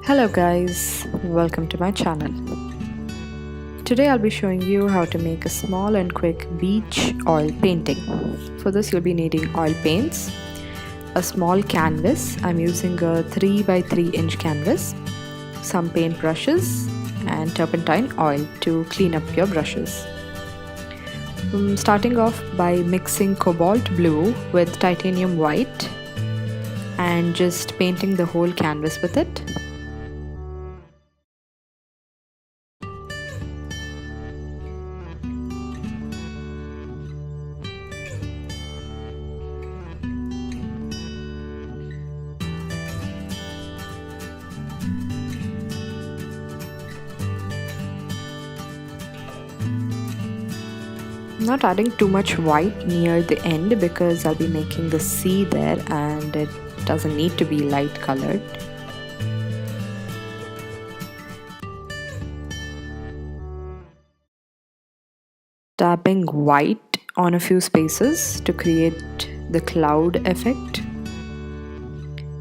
Hello guys, welcome to my channel. Today I'll be showing you how to make a small and quick beach oil painting. For this you'll be needing oil paints, a small canvas, I'm using a 3 by 3 inch canvas, some paint brushes and turpentine oil to clean up your brushes. Starting off by mixing cobalt blue with titanium white and just painting the whole canvas with it. Not adding too much white near the end because I'll be making the sea there and it doesn't need to be light colored. Dabbing white on a few spaces to create the cloud effect.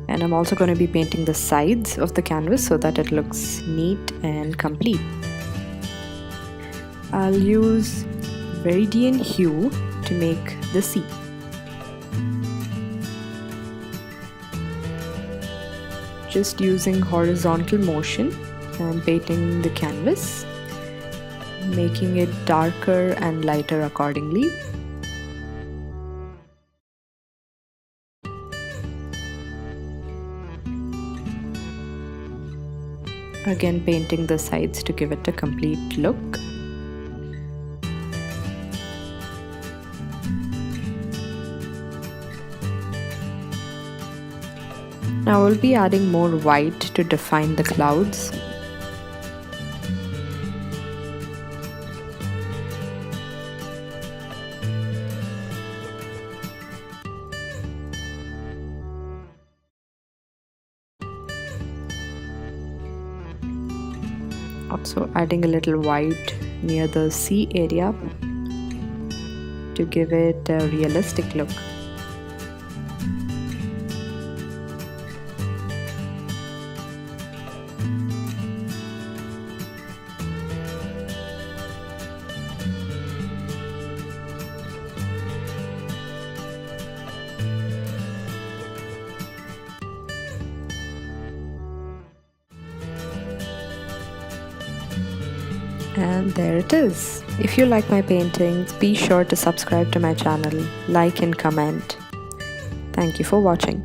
And I'm also going to be painting the sides of the canvas so that it looks neat and complete. I'll use Viridian hue to make the sea. Just using horizontal motion and painting the canvas, making it darker and lighter accordingly. Again painting the sides to give it a complete look. Now we'll be adding more white to define the clouds. Also adding a little white near the sea area to give it a realistic look. And there it is. If you like my paintings, be sure to subscribe to my channel, like and comment. Thank you for watching.